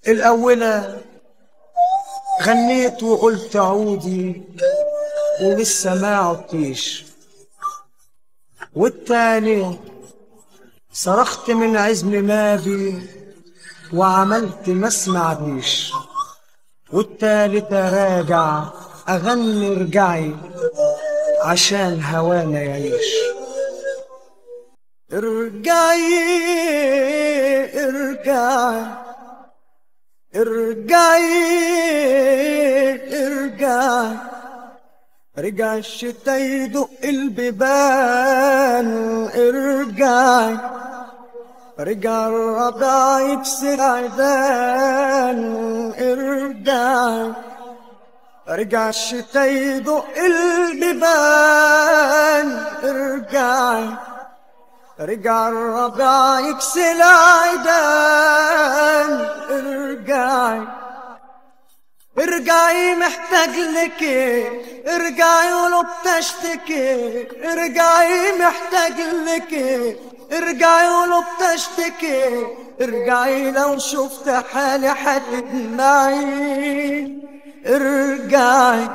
الأولى غنيت وقلت عودي ولسه ما عدتيش، والتاني صرخت من عزم مابي وعملت ما سمعتيش، والتالتة راجع أغني ارجعي عشان هوانا يعيش. ارجعي ارجعي ارجعي ارجعي، رجع الشتا يدق البيبان. ارجعي رجع الربيع يكسر عيدان. ارجعي رجع الشتا يدق البيبان. ارجعي رجع الربيع يكسر عيدان. ارجعي ارجعي محتاج لك، ارجعي ولو بتشتكي. ارجعي محتاج لك، ارجعي ولو بتشتكي. ارجعي لو شفت حالي حتدمعي. ارجعي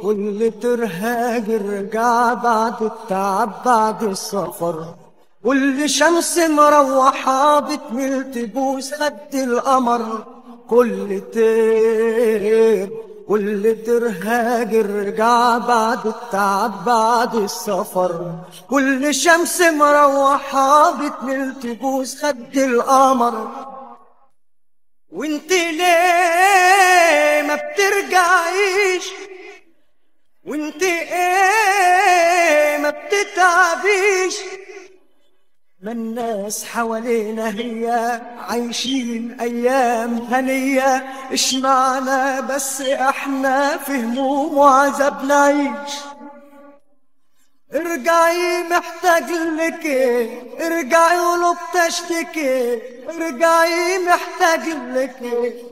كل ترهاج ارجع بعد التعب بعد السفر. كل شمس مروحة بتميل تبوس خد القمر. كل ترهاج ارجع بعد التعب بعد السفر. كل شمس مروحة بتميل تبوس خد القمر. وانت ليه ما بترجعيش؟ وانت ايه ما بتتعبيش؟ ما الناس حوالينا هي عايشين ايام هنية، اشمعنا بس احنا في هموم وعذاب نعيش. ارجعي محتاج لك، ارجعي ولو بتشتكي. ارجعي محتاج لك،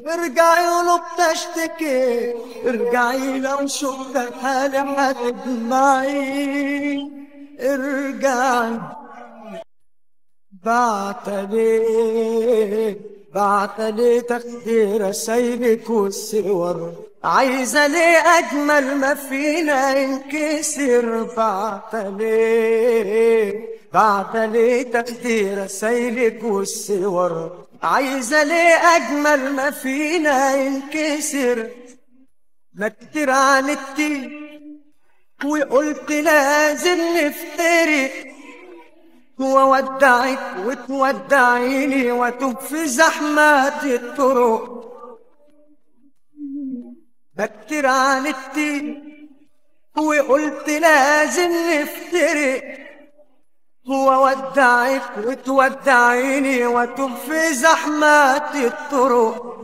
ارجعي ولو بتشتكي. ارجعي لو شفت حالي حتدمعي. ارجعي بعتلي تاخدي رسايلك والصور. عايزة ليه أجمل ما فينا ينكسر. بعتلي تاخدي رسايلك والصور. عايزة ليه أجمل ما فينا ينكسر. ما كتير عاندتي وقلت لازم نفترق، وودعك وتودعيني واتوه في زحمات الطرق. كتير عاندتي وقلت لازم نفترق، وودعك وتودعيني واتوه في زحمات الطرق.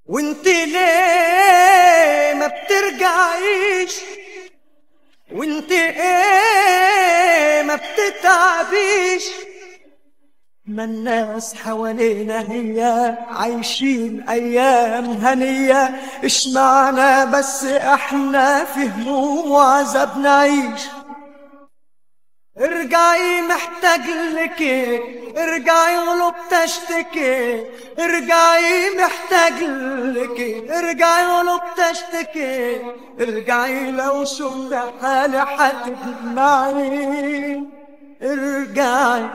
وانت ليه ما بترجعيش؟ وانت ايه ما بتتعبيش؟ ما الناس حوالينا هي عايشين ايام هنية، اشمعنا بس احنا في هموم وعذاب نعيش. ارجعي محتاج لك، ارجعي ولو بتشتكي. ارجعي محتاج لك، ارجعي ولو بتشتكي. ارجعي لو شفت حالي حتدمعي. ارجعي